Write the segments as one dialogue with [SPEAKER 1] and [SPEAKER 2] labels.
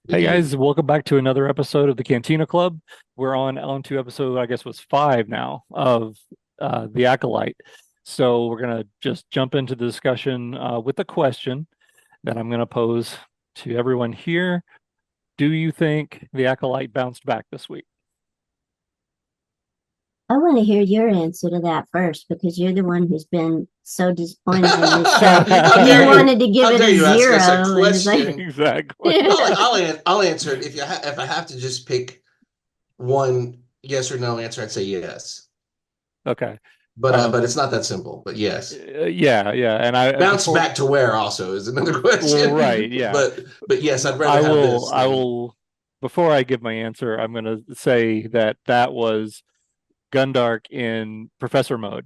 [SPEAKER 1] Hey
[SPEAKER 2] Indeed.
[SPEAKER 1] guys, welcome back to another episode of the Cantina Club. We're on to episode, I guess was five now of the Acolyte. So we're gonna just jump into the discussion with a question that I'm gonna pose to everyone here. Do you think the Acolyte bounced back this week?
[SPEAKER 3] I want to hear your answer to that first because you're the one who's been so disappointed in this show.
[SPEAKER 2] How
[SPEAKER 3] You
[SPEAKER 2] dare you?
[SPEAKER 3] wanted to give
[SPEAKER 2] How
[SPEAKER 3] it
[SPEAKER 2] dare
[SPEAKER 3] a
[SPEAKER 2] you ask us a
[SPEAKER 3] zero, and it's like,
[SPEAKER 2] question?
[SPEAKER 1] Exactly.
[SPEAKER 2] I'll answer it if I have to just pick one yes or no answer. I'd say yes,
[SPEAKER 1] Okay.
[SPEAKER 2] but
[SPEAKER 1] Um,
[SPEAKER 2] it's not that simple. But yes,
[SPEAKER 1] yeah, yeah. And I
[SPEAKER 2] bounce
[SPEAKER 1] before
[SPEAKER 2] back to where also is another
[SPEAKER 1] well,
[SPEAKER 2] question.
[SPEAKER 1] right, yeah.
[SPEAKER 2] But yes, I'd rather
[SPEAKER 1] I
[SPEAKER 2] have
[SPEAKER 1] will
[SPEAKER 2] this
[SPEAKER 1] I
[SPEAKER 2] than
[SPEAKER 1] will before I give my answer, I'm gonna say that was Gundark in professor mode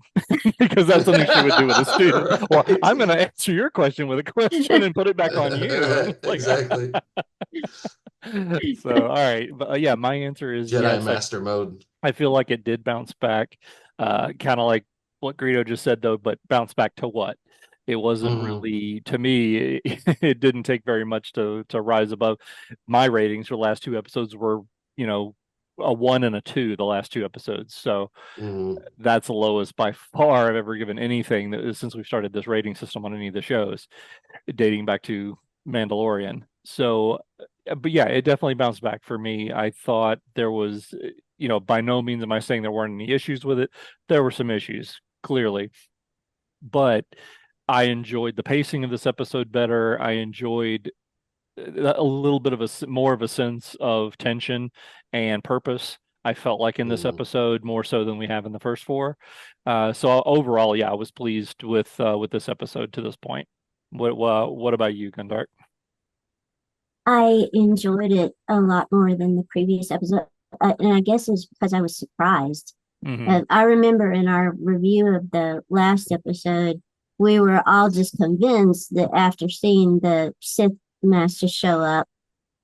[SPEAKER 1] because that's something she would do with a student. Well,
[SPEAKER 2] right.
[SPEAKER 1] I'm going to answer your question with a question and put it back on you. And it's like,
[SPEAKER 2] Exactly.
[SPEAKER 1] so, all right. But yeah, my answer is
[SPEAKER 2] Jedi
[SPEAKER 1] yes.
[SPEAKER 2] Master mode.
[SPEAKER 1] I feel like it did bounce back, kind of like what Greedo just said, though, but bounce back to what? It wasn't
[SPEAKER 2] Hmm.
[SPEAKER 1] really, to me, it didn't take very much to rise above. My ratings for the last two episodes were, you know, a one and a two, the last two episodes. So
[SPEAKER 2] Hmm.
[SPEAKER 1] that's the lowest by far I've ever given anything since we've started this rating system on any of the shows, dating back to Mandalorian. So, but yeah, it definitely bounced back for me. I thought there was, by no means am I saying there weren't any issues with it. There were some issues, clearly, but I enjoyed the pacing of this episode better. I enjoyed a little bit of more of a sense of tension and purpose. I felt like in this
[SPEAKER 2] Hmm.
[SPEAKER 1] episode more so than we have in the first four. So overall, yeah, I was pleased with this episode to this point. What about you, Gundart?
[SPEAKER 3] I enjoyed it a lot more than the previous episode. And I guess it's because I was surprised.
[SPEAKER 1] Hmm.
[SPEAKER 3] I remember in our review of the last episode, we were all just convinced that after seeing the Sith Master show up,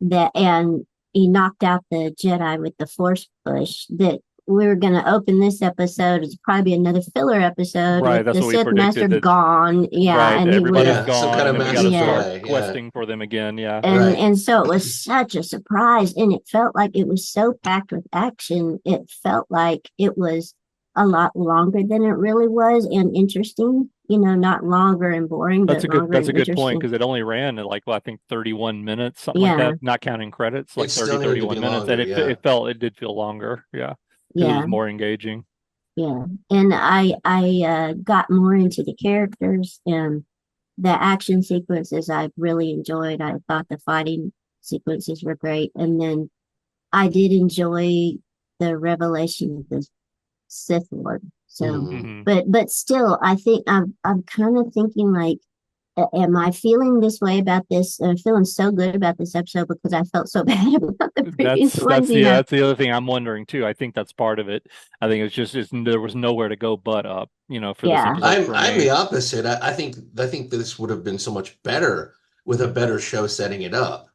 [SPEAKER 3] that and he knocked out the Jedi with the Force push, that we were going to open this episode as probably another filler episode
[SPEAKER 1] Right,
[SPEAKER 3] with
[SPEAKER 1] that's
[SPEAKER 3] the
[SPEAKER 1] what we
[SPEAKER 3] Sith
[SPEAKER 1] predicted.
[SPEAKER 3] Master
[SPEAKER 1] That
[SPEAKER 3] gone. Yeah,
[SPEAKER 1] right,
[SPEAKER 3] and he would
[SPEAKER 1] everybody's
[SPEAKER 3] have,
[SPEAKER 2] Yeah, some
[SPEAKER 1] gone,
[SPEAKER 2] kind
[SPEAKER 1] and
[SPEAKER 2] of
[SPEAKER 1] then we got to
[SPEAKER 2] master
[SPEAKER 3] yeah.
[SPEAKER 1] start
[SPEAKER 2] play. Yeah,
[SPEAKER 1] questing for them again. Yeah.
[SPEAKER 2] right.
[SPEAKER 3] And so it was such a surprise, and it felt like it was so packed with action. It felt like it was a lot longer than it really was, and interesting. Not longer and boring, but longer
[SPEAKER 1] That's
[SPEAKER 3] and
[SPEAKER 1] a good point
[SPEAKER 3] interesting.
[SPEAKER 1] because it only ran at like well, I think 31 minutes, something like
[SPEAKER 3] Yeah,
[SPEAKER 1] that, not counting credits,
[SPEAKER 2] It
[SPEAKER 1] like 30,
[SPEAKER 2] still needed to
[SPEAKER 1] 31
[SPEAKER 2] be
[SPEAKER 1] minutes, and
[SPEAKER 2] longer. Yeah.
[SPEAKER 1] it did feel longer, yeah, because it was
[SPEAKER 3] yeah.
[SPEAKER 1] more engaging.
[SPEAKER 3] Yeah, and I got more into the characters and the action sequences I really enjoyed. I thought the fighting sequences were great, and then I did enjoy the revelation of the Sith Lord. So,
[SPEAKER 2] Hmm.
[SPEAKER 1] Hmm.
[SPEAKER 3] but still, I think I'm kind of thinking like, am I feeling this way about this? I'm feeling so good about this episode because I felt so bad about the previous ones.
[SPEAKER 1] That's the other thing I'm wondering too. I think that's part of it. I think there was nowhere to go but up, for this
[SPEAKER 3] Yeah,
[SPEAKER 1] episode for
[SPEAKER 2] I'm
[SPEAKER 1] me.
[SPEAKER 2] the opposite. I think this would have been so much better with a better show setting it up.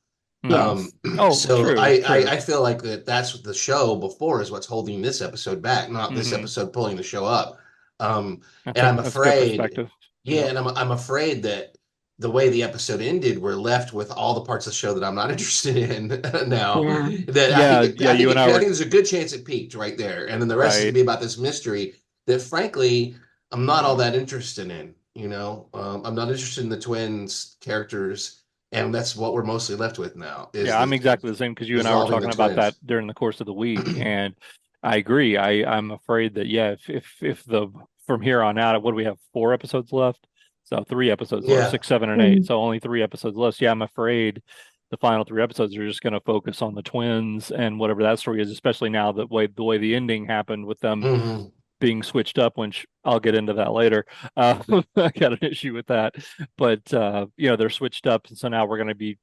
[SPEAKER 1] Hmm.
[SPEAKER 2] Um,
[SPEAKER 3] yes,
[SPEAKER 1] Oh,
[SPEAKER 2] so
[SPEAKER 1] true, true.
[SPEAKER 2] I feel like that's what the show before is what's holding this episode back, not this
[SPEAKER 1] Hmm.
[SPEAKER 2] episode pulling the show up. And I'm
[SPEAKER 1] That's a good
[SPEAKER 2] afraid,
[SPEAKER 1] perspective.
[SPEAKER 2] yeah,
[SPEAKER 1] Yep.
[SPEAKER 2] and I'm afraid that the way the episode ended, we're left with all the parts of the show that I'm not interested in now.
[SPEAKER 3] yeah,
[SPEAKER 2] That
[SPEAKER 1] Yeah, yeah. You and I
[SPEAKER 2] I
[SPEAKER 1] were
[SPEAKER 2] think there's a good chance it peaked right there, and then the rest is gonna
[SPEAKER 1] right.
[SPEAKER 2] be about this mystery that, frankly, I'm not all that interested in. I'm not interested in the twins characters, and that's what we're mostly left with now
[SPEAKER 1] Yeah, I'm exactly the same because you and I were
[SPEAKER 2] resolving the
[SPEAKER 1] talking about that
[SPEAKER 2] twins.
[SPEAKER 1] during the course of the week, and I agree. I'm afraid that yeah, if the from here on out, what do we have? Four episodes left, so three episodes left,
[SPEAKER 2] Yeah.
[SPEAKER 1] six, seven, and eight.
[SPEAKER 3] mm,
[SPEAKER 1] So only three episodes left. Yeah, I'm afraid the final three episodes are just going to focus on the twins and whatever that story is, especially now that the way the ending happened with them
[SPEAKER 2] Hmm.
[SPEAKER 1] being switched up, which I'll get into that later. I got an issue with that, but they're switched up, and so now we're going to be,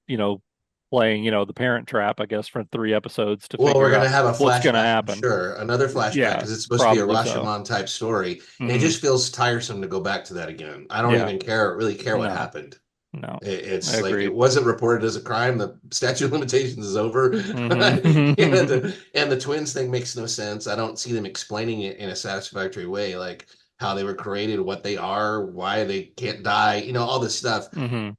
[SPEAKER 1] playing, the Parent Trap, I guess, for three episodes to
[SPEAKER 2] Well, we're
[SPEAKER 1] figure
[SPEAKER 2] going to
[SPEAKER 1] out
[SPEAKER 2] have a
[SPEAKER 1] what's going to
[SPEAKER 2] flashback, I'm
[SPEAKER 1] happen.
[SPEAKER 2] sure. Another flashback
[SPEAKER 1] Yeah,
[SPEAKER 2] because it's supposed to be a
[SPEAKER 1] probably so.
[SPEAKER 2] Rashomon type story, and it
[SPEAKER 1] Hmm.
[SPEAKER 2] just feels tiresome to go back to that again. I don't
[SPEAKER 1] Yeah,
[SPEAKER 2] even really care what
[SPEAKER 1] no,
[SPEAKER 2] happened.
[SPEAKER 1] no, I
[SPEAKER 2] It's like it
[SPEAKER 1] agreed.
[SPEAKER 2] wasn't reported as a crime. The statute of limitations is over,
[SPEAKER 1] Hmm.
[SPEAKER 2] and the twins thing makes no sense. I don't see them explaining it in a satisfactory way. Like, how they were created, what they are, why they can't die, all this stuff.
[SPEAKER 1] Hmm.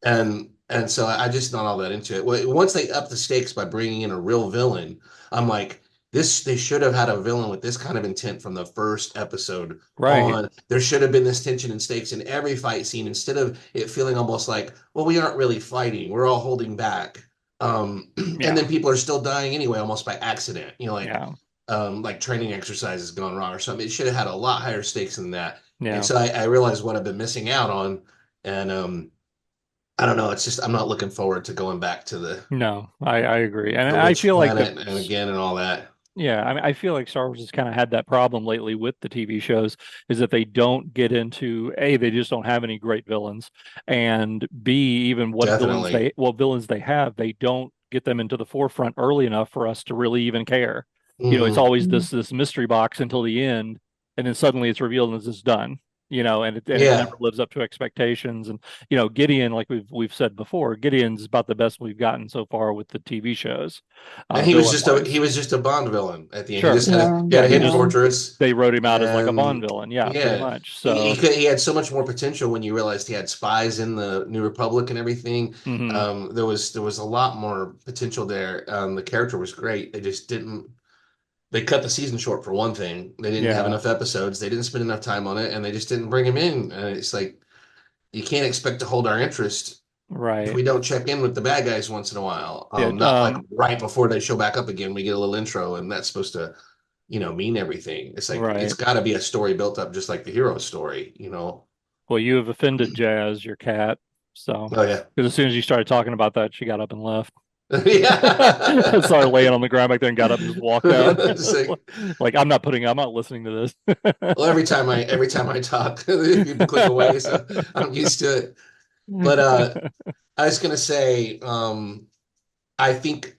[SPEAKER 2] And so I just not all that into it. Once they up the stakes by bringing in a real villain, I'm like, this they should have had a villain with this kind of intent from the first episode
[SPEAKER 1] Right.
[SPEAKER 2] on. There should have been this tension and stakes in every fight scene instead of it feeling almost like, well, we aren't really fighting. We're all holding back. And
[SPEAKER 1] Yeah.
[SPEAKER 2] then people are still dying anyway, almost by accident,
[SPEAKER 1] Yeah.
[SPEAKER 2] like training exercises gone wrong or something. It should have had a lot higher stakes than that. And
[SPEAKER 1] Yeah.
[SPEAKER 2] so I realized what I've been missing out on. And I don't know. It's just I'm not looking forward to going back to
[SPEAKER 1] No, I agree. And
[SPEAKER 2] the
[SPEAKER 1] I
[SPEAKER 2] witch
[SPEAKER 1] feel like
[SPEAKER 2] planet and again and all that.
[SPEAKER 1] yeah, I mean, I feel like Star Wars has kind of had that problem lately with the TV shows is that they don't get into A, they just don't have any great villains, and B, even
[SPEAKER 2] Definitely.
[SPEAKER 1] what villains they have, they don't get them into the forefront early enough for us to really even care. It's
[SPEAKER 2] Hmm.
[SPEAKER 1] always this mystery box until the end, and then suddenly it's revealed and it's done. And it never
[SPEAKER 2] Yeah.
[SPEAKER 1] lives up to expectations. And Gideon, like we've said before, Gideon's about the best we've gotten so far with the TV shows,
[SPEAKER 2] And
[SPEAKER 1] villain
[SPEAKER 2] he
[SPEAKER 1] wise.
[SPEAKER 2] was just a Bond villain at the end. He
[SPEAKER 1] Sure.
[SPEAKER 2] just had
[SPEAKER 3] Yeah,
[SPEAKER 2] he had
[SPEAKER 1] Yeah,
[SPEAKER 2] a
[SPEAKER 1] he
[SPEAKER 2] hidden
[SPEAKER 1] just
[SPEAKER 3] yeah.
[SPEAKER 2] fortress,
[SPEAKER 1] they wrote him out as like a Bond
[SPEAKER 2] and
[SPEAKER 1] villain. Yeah, pretty
[SPEAKER 2] yeah,
[SPEAKER 1] much. So,
[SPEAKER 2] he had so much more potential when you realized he had spies in the New Republic and everything.
[SPEAKER 1] hmm
[SPEAKER 2] There was a lot more potential there. The character was great. They just didn't. They cut the season short for one thing. They didn't have
[SPEAKER 1] yeah,
[SPEAKER 2] enough episodes. They didn't spend enough time on it, and they just didn't bring him in. And it's like you can't expect to hold our interest if
[SPEAKER 1] right.
[SPEAKER 2] we don't check in with the bad guys once in a while.
[SPEAKER 1] Yeah,
[SPEAKER 2] Not like right before they show back up again, we get a little intro, and that's supposed to, mean everything. It's like it's
[SPEAKER 1] right.
[SPEAKER 2] got to be a story built up just like the hero story.
[SPEAKER 1] Well, you have offended Jazz, your cat. So,
[SPEAKER 2] Oh yeah,
[SPEAKER 1] because as soon as you started talking about that, she got up and left.
[SPEAKER 2] yeah.
[SPEAKER 1] Started laying on the ground back there and got up and just walked out.
[SPEAKER 2] Just like,
[SPEAKER 1] Like I'm not listening to
[SPEAKER 2] well,
[SPEAKER 1] this.
[SPEAKER 2] every time I talk, people click away, so I'm used to it. But I was gonna say, I think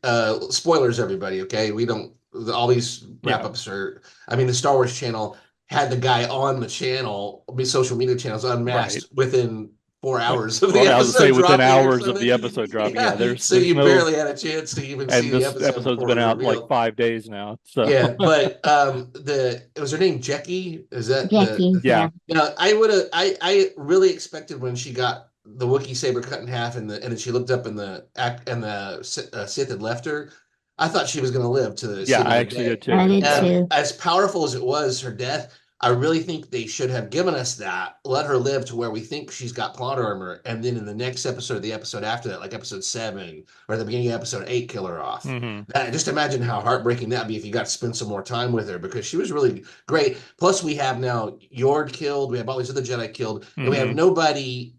[SPEAKER 2] spoilers, everybody. Okay, we don't. All these wrap
[SPEAKER 1] Yeah,
[SPEAKER 2] ups are. I mean, the Star Wars channel had the guy on the channel, social media channels,
[SPEAKER 1] right.
[SPEAKER 2] unmasked within four
[SPEAKER 1] Like,
[SPEAKER 2] hours of
[SPEAKER 1] well,
[SPEAKER 2] the
[SPEAKER 1] I was to say
[SPEAKER 2] episode
[SPEAKER 1] within
[SPEAKER 2] dropping or
[SPEAKER 1] hours of the
[SPEAKER 2] something.
[SPEAKER 1] episode dropping. Yeah,
[SPEAKER 2] Yeah,
[SPEAKER 1] there's
[SPEAKER 2] so
[SPEAKER 1] there's
[SPEAKER 2] you
[SPEAKER 1] no,
[SPEAKER 2] barely had a chance to even see
[SPEAKER 1] and
[SPEAKER 2] the
[SPEAKER 1] this
[SPEAKER 2] episode
[SPEAKER 1] episode's
[SPEAKER 2] before it
[SPEAKER 1] been
[SPEAKER 2] was
[SPEAKER 1] out like
[SPEAKER 2] revealed.
[SPEAKER 1] 5 days now. So
[SPEAKER 2] Yeah, but the was her name Jackie? Is that
[SPEAKER 3] Jackie,
[SPEAKER 1] yeah,
[SPEAKER 3] yeah.
[SPEAKER 2] I would have I really expected when she got the Wookiee saber cut in half and then she looked up and the Sith had left her. I thought she was going to live to
[SPEAKER 1] yeah,
[SPEAKER 2] see
[SPEAKER 1] I
[SPEAKER 2] another
[SPEAKER 1] actually did
[SPEAKER 2] day.
[SPEAKER 3] I
[SPEAKER 1] too.
[SPEAKER 3] did
[SPEAKER 1] Yeah,
[SPEAKER 2] And
[SPEAKER 3] too.
[SPEAKER 2] as powerful as it was, her death, I really think they should have given us that, let her live to where we think she's got plot armor, and then in the next episode, the episode after that, like episode 7 or the beginning of episode 8, kill her off.
[SPEAKER 1] hmm
[SPEAKER 2] Just imagine how heartbreaking that'd be if you got to spend some more time with her because she was really great. Plus, we have now Yord killed, we have all these other Jedi killed, and we have
[SPEAKER 1] hmm
[SPEAKER 2] nobody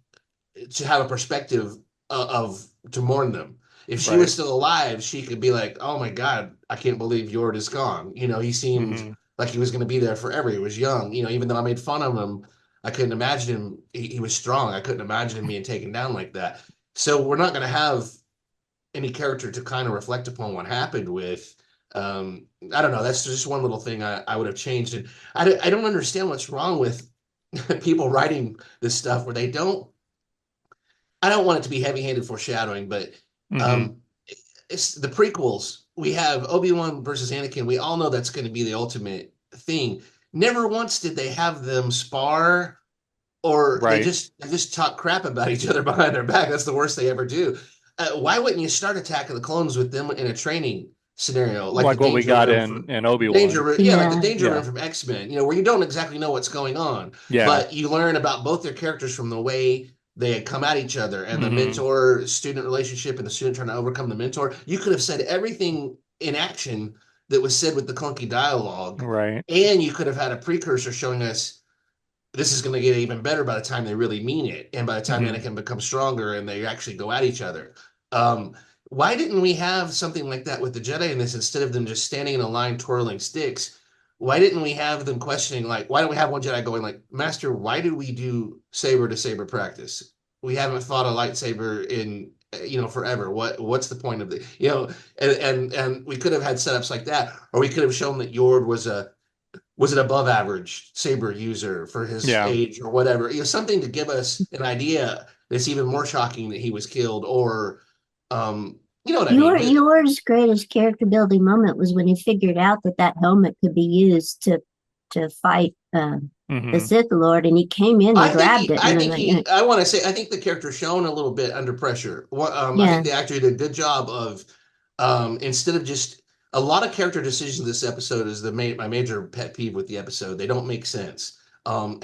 [SPEAKER 2] to have a perspective of to mourn them. If she
[SPEAKER 1] right.
[SPEAKER 2] was still alive, she could be like, "Oh my God, I can't believe Yord is gone." He seemed
[SPEAKER 1] hmm
[SPEAKER 2] like he was going to be there forever. He was young. Even though I made fun of him, I couldn't imagine him. He was strong. I couldn't imagine him being taken down like that. So we're not going to have any character to kind of reflect upon what happened with. I don't know. That's just one little thing I would have changed. And I don't understand what's wrong with people writing this stuff where they don't. I don't want it to be heavy-handed foreshadowing, but
[SPEAKER 1] hmm
[SPEAKER 2] um, it's the prequels. We have Obi-Wan versus Anakin. We all know that's going to be the ultimate thing. Never once did they have them spar or
[SPEAKER 1] Right.
[SPEAKER 2] they just talk crap about each other behind their back. That's the worst they ever do. Why wouldn't you start Attack of the Clones with them in a training scenario like the
[SPEAKER 1] Like what we
[SPEAKER 2] danger
[SPEAKER 1] got
[SPEAKER 2] room
[SPEAKER 1] in
[SPEAKER 2] for danger
[SPEAKER 1] Obi-Wan.
[SPEAKER 2] room, yeah, like the
[SPEAKER 3] Yeah.
[SPEAKER 2] danger room
[SPEAKER 1] Yeah.
[SPEAKER 2] from X-Men, where you don't exactly know what's going on,
[SPEAKER 1] Yeah.
[SPEAKER 2] but you learn about both their characters from the way they had come at each other and the
[SPEAKER 1] hmm
[SPEAKER 2] mentor student relationship and the student trying to overcome the mentor. You could have said everything in action that was said with the clunky dialogue,
[SPEAKER 1] Right.
[SPEAKER 2] and you could have had a precursor showing us this is going to get even better by the time they really mean it, and by the time
[SPEAKER 1] hmm
[SPEAKER 2] Anakin becomes stronger and they actually go at each other. Um, why didn't we have something like that with the Jedi in this instead of them just standing in a line twirling sticks? Why didn't we have them questioning, like, why don't we have one Jedi going, like, Master, why do we do saber to saber practice? We haven't fought a lightsaber in forever. What's the point of the and we could have had setups like that, or we could have shown that Yord was an above average saber user for his
[SPEAKER 1] Yeah.
[SPEAKER 2] age or whatever. Something to give us an idea that's even more shocking that he was killed, or you know what I mean?
[SPEAKER 3] Yours greatest character building moment was when he figured out that that helmet could be used to fight the
[SPEAKER 1] Hmm.
[SPEAKER 3] Sith Lord, and he came in and grabbed it, and then like,
[SPEAKER 2] I want to say, I think the character shown a little bit under pressure. I think
[SPEAKER 3] yeah,
[SPEAKER 2] the actor did a good job of, instead of just a lot of character decisions this episode is my major pet peeve with the episode. They don't make sense. And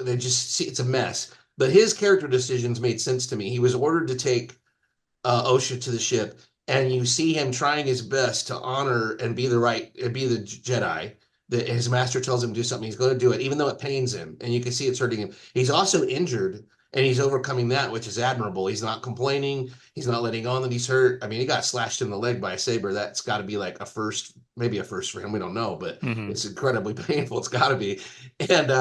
[SPEAKER 2] they just see it's a mess. But his character decisions made sense to me. He was ordered to take Osha to the ship, and you see him trying his best to honor and be the Jedi. That his master tells him to do something, he's going to do it, even though it pains him, and you can see it's hurting him. He's also injured, and he's overcoming that, which is admirable. He's not complaining. He's not letting on that he's hurt. I mean, he got slashed in the leg by a saber. That's got to be like a first, maybe a first for him. We don't know, but
[SPEAKER 1] Hmm.
[SPEAKER 2] it's incredibly painful. It's got to be. And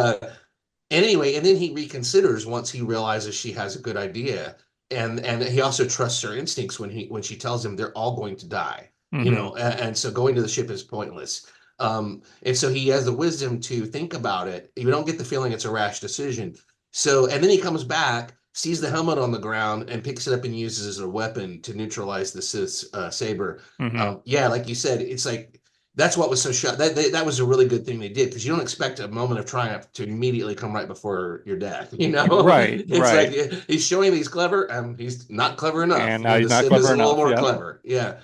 [SPEAKER 2] anyway, and then he reconsiders once he realizes she has a good idea, and he also trusts her instincts when she tells him they're all going to die,
[SPEAKER 1] Hmm.
[SPEAKER 2] and so going to the ship is pointless. And so he has the wisdom to think about it. You don't get the feeling it's a rash decision. So, and then he comes back, sees the helmet on the ground, and picks it up and uses it as a weapon to neutralize the Sith's saber.
[SPEAKER 1] Hmm.
[SPEAKER 2] Yeah, like you said, it's like that's what was so shot. That was a really good thing they did, because you don't expect a moment of triumph to immediately come right before your death.
[SPEAKER 1] Right,
[SPEAKER 2] It's like
[SPEAKER 1] right.
[SPEAKER 2] he's showing he's clever, and he's not clever enough.
[SPEAKER 1] And now he's
[SPEAKER 2] The
[SPEAKER 1] not
[SPEAKER 2] Sith is
[SPEAKER 1] clever
[SPEAKER 2] a little
[SPEAKER 1] enough.
[SPEAKER 2] more
[SPEAKER 1] Yeah.
[SPEAKER 2] clever. Yeah.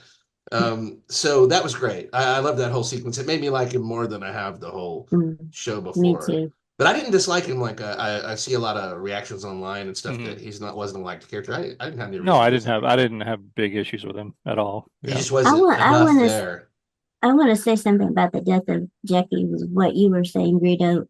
[SPEAKER 2] So that was great. I love that whole sequence. It made me like him more than I have the whole
[SPEAKER 3] mm,
[SPEAKER 2] show
[SPEAKER 3] me
[SPEAKER 2] before.
[SPEAKER 3] too.
[SPEAKER 2] But I didn't dislike him. Like I see a lot of reactions online and stuff that
[SPEAKER 1] Hmm.
[SPEAKER 2] he's not wasn't a liked character. I didn't have any
[SPEAKER 1] No,
[SPEAKER 2] reason to dislike him.
[SPEAKER 1] I didn't have big issues with him at all.
[SPEAKER 2] He
[SPEAKER 1] Yeah.
[SPEAKER 2] just wasn't
[SPEAKER 3] I
[SPEAKER 2] enough
[SPEAKER 3] want to
[SPEAKER 2] there.
[SPEAKER 3] I want to say something about the death of Jackie, was what you were saying, Greedo.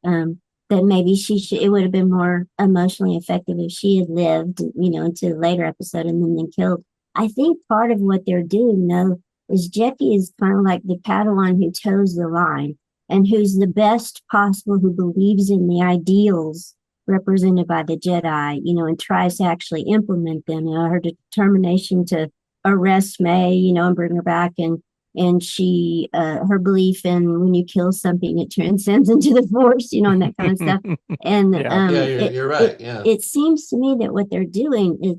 [SPEAKER 3] That maybe it would have been more emotionally effective if she had lived, into a later episode and then been killed. I think part of what they're doing, though, is Jackie is kind of like the Padawan who toes the line and who's the best possible, who believes in the ideals represented by the Jedi, and tries to actually implement them. Her determination to arrest May, and bring her back, and she her belief in when you kill something it transcends into the force, and that kind of stuff. And
[SPEAKER 1] Yeah.
[SPEAKER 2] Yeah,
[SPEAKER 3] it
[SPEAKER 2] you're
[SPEAKER 3] it
[SPEAKER 2] right. Yeah.
[SPEAKER 3] it seems to me that what they're doing is,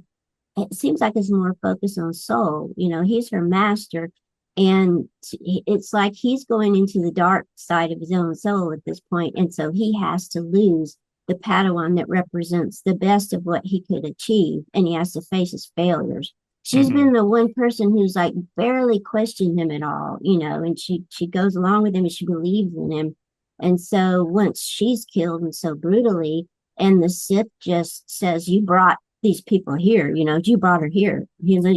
[SPEAKER 3] it seems like it's more focused on Soul. He's her master, and it's like he's going into the dark side of his own soul at this point, and so he has to lose the Padawan that represents the best of what he could achieve, and he has to face his failures. She's
[SPEAKER 1] Hmm.
[SPEAKER 3] been the one person who's like barely questioned him at all, and she goes along with him and she believes in him. And so once she's killed and so brutally, and the Sith just says, "You brought these people here, you brought her here.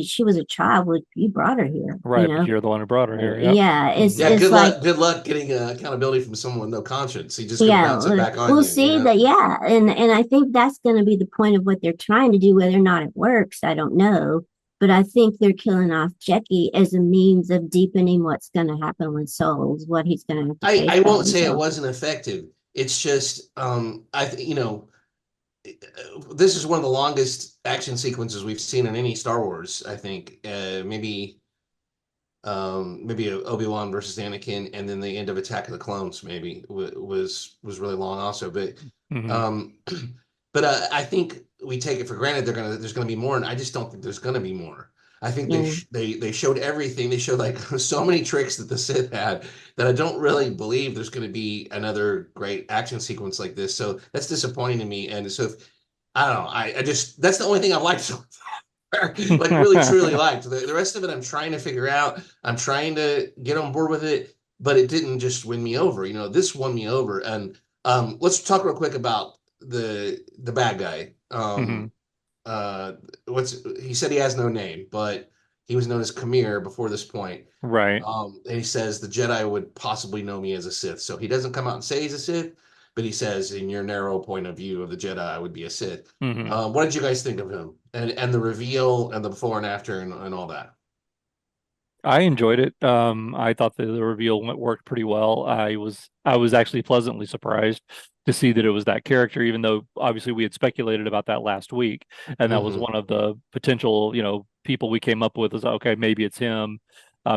[SPEAKER 3] She was a child, you brought her here,
[SPEAKER 1] Right, but you're the one who brought her here. Yep.
[SPEAKER 3] yeah, it's
[SPEAKER 2] Yeah,
[SPEAKER 1] Hmm.
[SPEAKER 3] it's like,
[SPEAKER 2] good luck getting accountability from someone with no conscience. He's just going to
[SPEAKER 3] yeah,
[SPEAKER 2] bounce it back on
[SPEAKER 3] we'll
[SPEAKER 2] you.
[SPEAKER 3] see that, yeah, and I think that's going to be the point of what they're trying to do. Whether or not it works, I don't know, but I think they're killing off Jackie as a means of deepening what's going to happen with Souls, what he's going to have to face
[SPEAKER 2] I
[SPEAKER 3] by
[SPEAKER 2] won't say it
[SPEAKER 3] himself.
[SPEAKER 2] wasn't effective. It's just this is one of the longest action sequences we've seen in any Star Wars. I think maybe Obi-Wan versus Anakin, and then the end of Attack of the Clones maybe was really long also. But
[SPEAKER 1] Hmm.
[SPEAKER 2] um, but I think we take it for granted there's gonna be more, and I just don't think there's gonna be more. I think
[SPEAKER 3] Yeah,
[SPEAKER 2] they showed everything. They showed like so many tricks that the Sith had that I don't really believe there's going to be another great action sequence like this. So that's disappointing to me. And so if, I don't know, I just that's the only thing I've liked so like really truly liked. The rest of it I'm trying to figure out. I'm trying to get on board with it, but it didn't just win me over. This won me over. And let's talk real quick about the bad guy.
[SPEAKER 1] Hmm.
[SPEAKER 2] What's he said he has no name, but he was known as Khmer before this point.
[SPEAKER 1] Right.
[SPEAKER 2] And he says the Jedi would possibly know me as a Sith. So he doesn't come out and say he's a Sith, but he says, in your narrow point of view of the Jedi, I would be a Sith.
[SPEAKER 1] Hmm.
[SPEAKER 2] What did you guys think of him and the reveal and the before and after and all that?
[SPEAKER 1] I enjoyed it. I thought the reveal worked pretty well. I was actually pleasantly surprised to see that it was that character, even though obviously we had speculated about that last week, and that was
[SPEAKER 2] Hmm.
[SPEAKER 1] one of the potential, people we came up with is okay, maybe it's him.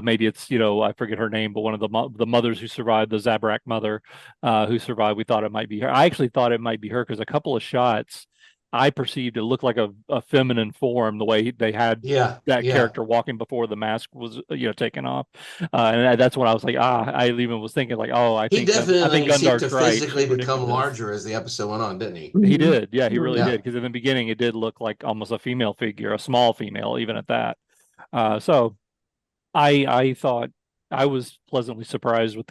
[SPEAKER 1] Maybe it's, I forget her name, but one of the mothers who survived, the Zabrak mother, who survived. We thought it might be her. I actually thought it might be her because a couple of shots. I perceived it looked like a feminine form the way they had
[SPEAKER 2] Yeah,
[SPEAKER 1] that
[SPEAKER 2] yeah.
[SPEAKER 1] character walking before the mask was taken off, and that's when I was like, I even was thinking like, oh,
[SPEAKER 2] He
[SPEAKER 1] I think
[SPEAKER 2] definitely seemed to
[SPEAKER 1] Gundark's right. She's
[SPEAKER 2] physically become
[SPEAKER 1] predicting this.
[SPEAKER 2] larger as the episode went on, didn't he?
[SPEAKER 1] He
[SPEAKER 3] Mhm.
[SPEAKER 1] did, yeah, he really
[SPEAKER 3] Mhm.
[SPEAKER 1] did.
[SPEAKER 2] Yeah.
[SPEAKER 1] Because in the beginning, it did look like almost a female figure, a small female, even at that. So I thought I was pleasantly surprised with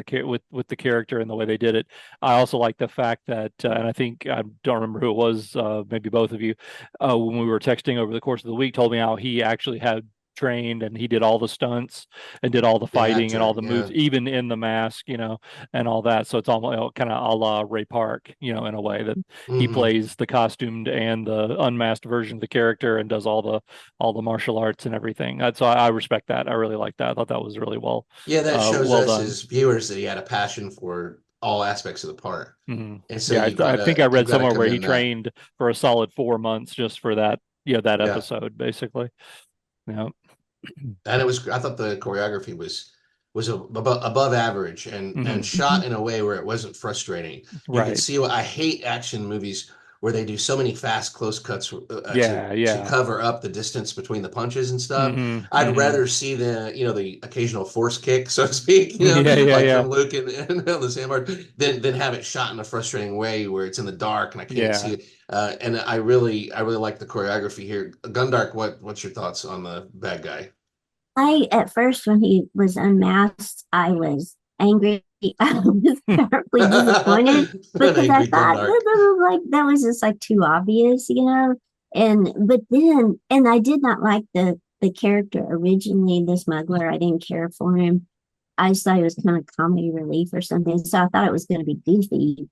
[SPEAKER 1] with the character and the way they did it. I also like the fact that, and I think I don't remember who it was, maybe both of you, when we were texting over the course of the week, told me how he actually had trained and he did all the stunts and did all the
[SPEAKER 2] The
[SPEAKER 1] fighting and all
[SPEAKER 2] actor.
[SPEAKER 1] the moves,
[SPEAKER 2] Yeah.
[SPEAKER 1] even in the mask, and all that. So it's almost kind of a la Ray Park, in a way that he
[SPEAKER 2] Hmm.
[SPEAKER 1] plays the costumed and the unmasked version of the character and does all the martial arts and everything. That's so I respect that. I really like that. I thought that was really
[SPEAKER 2] Yeah, that shows
[SPEAKER 1] well
[SPEAKER 2] us
[SPEAKER 1] done.
[SPEAKER 2] as viewers that he had a passion for all aspects of the part.
[SPEAKER 1] Hmm.
[SPEAKER 2] And so
[SPEAKER 1] Yeah, I think I
[SPEAKER 2] you've
[SPEAKER 1] read
[SPEAKER 2] gotta
[SPEAKER 1] somewhere where he
[SPEAKER 2] commend that.
[SPEAKER 1] trained for a solid 4 months just for that, that
[SPEAKER 2] Yeah.
[SPEAKER 1] episode, basically. Yeah.
[SPEAKER 2] And I thought the choreography was above average and
[SPEAKER 1] Hmm.
[SPEAKER 2] shot in a way where it wasn't frustrating. You could
[SPEAKER 1] Right.
[SPEAKER 2] see what I hate action movies where they do so many fast close cuts
[SPEAKER 1] Yeah.
[SPEAKER 2] to
[SPEAKER 1] Yeah.
[SPEAKER 2] cover up the distance between the punches and stuff.
[SPEAKER 1] Hmm.
[SPEAKER 2] I'd
[SPEAKER 1] Hmm.
[SPEAKER 2] rather see the occasional force kick, so to speak,
[SPEAKER 1] Yeah. Yeah.
[SPEAKER 2] like
[SPEAKER 1] Yeah.
[SPEAKER 2] from Luke and the Sandbar, than have it shot in a frustrating way where it's in the dark and I can't see
[SPEAKER 1] Yeah.
[SPEAKER 2] it. And I really like the choreography here. Gundark, what's your thoughts on the bad guy?
[SPEAKER 3] I, at first, when he was unmasked, I was angry. I was terribly disappointed
[SPEAKER 2] An
[SPEAKER 3] because I
[SPEAKER 2] angry
[SPEAKER 3] thought
[SPEAKER 2] Gundark.
[SPEAKER 3] that was just like too obvious, you know. And I did not like the character originally, the smuggler. I didn't care for him. I just thought he was kind of comedy relief or something. So I thought it was going to be goofy.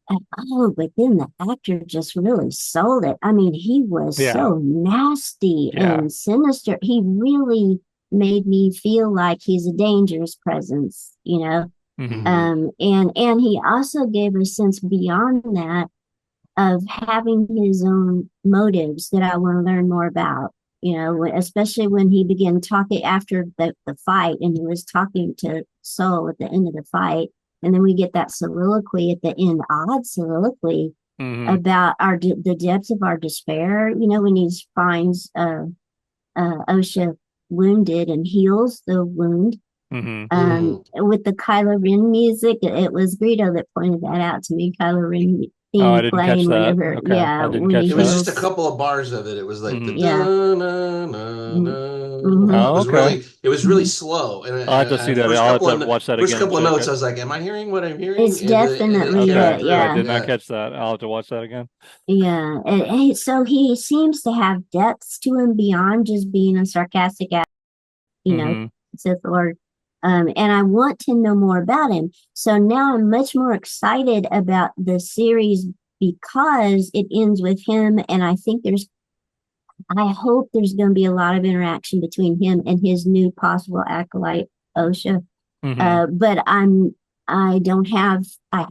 [SPEAKER 3] But then the actor just really sold it. I mean, he was
[SPEAKER 1] Yeah.
[SPEAKER 3] so nasty
[SPEAKER 1] Yeah.
[SPEAKER 3] and sinister. He really made me feel like he's a dangerous presence, you know.
[SPEAKER 1] Hmm.
[SPEAKER 3] And he also gave a sense beyond that of having his own motives that I want to learn more about. You know, especially when he began talking after the fight and he was talking to Soul at the end of the fight. And then we get that soliloquy at the end, odd soliloquy
[SPEAKER 1] Hmm.
[SPEAKER 3] about the depths of our despair. You know, when he finds OSHA wounded and heals the wound.
[SPEAKER 1] Hmm.
[SPEAKER 2] Hmm.
[SPEAKER 3] With the Kylo Ren music, it was Greedo that pointed that out to me. Kylo Ren
[SPEAKER 1] Oh, I
[SPEAKER 3] theme
[SPEAKER 1] didn't catch
[SPEAKER 3] playing
[SPEAKER 1] that.
[SPEAKER 3] whenever,
[SPEAKER 1] Okay.
[SPEAKER 3] yeah,
[SPEAKER 1] I didn't
[SPEAKER 3] when
[SPEAKER 1] catch
[SPEAKER 3] he
[SPEAKER 2] It was
[SPEAKER 1] that.
[SPEAKER 2] just a
[SPEAKER 3] heals,
[SPEAKER 2] couple of bars of it. It was like the
[SPEAKER 1] Hmm.
[SPEAKER 3] yeah.
[SPEAKER 2] da na na
[SPEAKER 3] Mm-hmm.
[SPEAKER 2] na.
[SPEAKER 1] Oh, okay.
[SPEAKER 2] It was really slow.
[SPEAKER 1] I'll have to see
[SPEAKER 2] And
[SPEAKER 1] that. I'll have to watch that
[SPEAKER 2] first
[SPEAKER 1] again and
[SPEAKER 2] couple of
[SPEAKER 1] check
[SPEAKER 2] notes,
[SPEAKER 1] it.
[SPEAKER 2] I was like, "Am I hearing what I'm
[SPEAKER 3] It's
[SPEAKER 2] hearing?" And it
[SPEAKER 3] definitely
[SPEAKER 2] carried
[SPEAKER 1] Okay.
[SPEAKER 3] it,
[SPEAKER 1] I
[SPEAKER 2] through.
[SPEAKER 3] yeah.
[SPEAKER 1] did not
[SPEAKER 2] Yeah.
[SPEAKER 1] catch that. I'll have to watch that again.
[SPEAKER 3] Yeah. So he seems to have depths to him beyond just being a sarcastic, you know,
[SPEAKER 1] Hmm.
[SPEAKER 3] Sith Lord. And I want to know more about him. So now I'm much more excited about the series because it ends with him. And I hope there's going to be a lot of interaction between him and his new possible acolyte, OSHA.
[SPEAKER 1] Hmm.
[SPEAKER 3] But I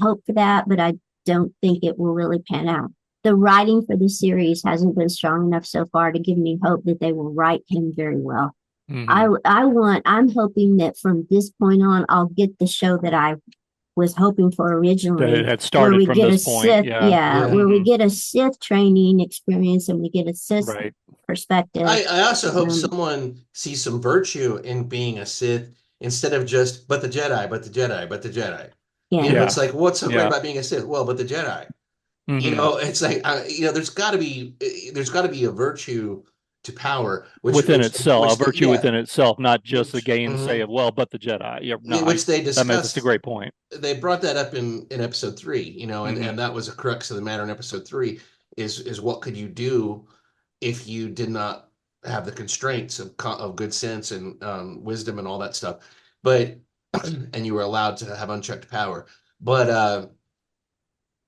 [SPEAKER 3] hope for that, but I don't think it will really pan out. The writing for the series hasn't been strong enough so far to give me hope that they will write him very well.
[SPEAKER 1] Hmm.
[SPEAKER 3] I'm hoping that from this point on, I'll get the show that I was hoping for
[SPEAKER 1] That it
[SPEAKER 3] originally,
[SPEAKER 1] had started from this point. Yeah.
[SPEAKER 2] Yeah.
[SPEAKER 3] Where we
[SPEAKER 1] Hmm.
[SPEAKER 3] get a Sith training experience and we get a Sith
[SPEAKER 1] Right.
[SPEAKER 3] perspective.
[SPEAKER 2] I also hope
[SPEAKER 3] Um,
[SPEAKER 2] someone sees some virtue in being a Sith instead of just, but the Jedi, but the Jedi, but the Jedi.
[SPEAKER 3] yeah.
[SPEAKER 2] It's
[SPEAKER 1] Yeah.
[SPEAKER 2] like, what's so great
[SPEAKER 1] Yeah.
[SPEAKER 2] about being a Sith? Well, but the Jedi.
[SPEAKER 1] Hmm.
[SPEAKER 2] It's like, there's got to be a virtue to power,
[SPEAKER 1] Within itself, a virtue
[SPEAKER 2] yeah,
[SPEAKER 1] within itself, not just the
[SPEAKER 2] which,
[SPEAKER 1] gainsay
[SPEAKER 2] mhm.
[SPEAKER 1] of, well, but the Jedi. Yeah. No,
[SPEAKER 2] Yeah, which they
[SPEAKER 1] that's a
[SPEAKER 2] discussed.
[SPEAKER 1] great point.
[SPEAKER 2] They brought that up in episode three,
[SPEAKER 1] Hmm.
[SPEAKER 2] and that was a crux of the matter in episode three is what could you do if you did not have the constraints of good sense and wisdom and all that stuff, but and you were allowed to have unchecked power. But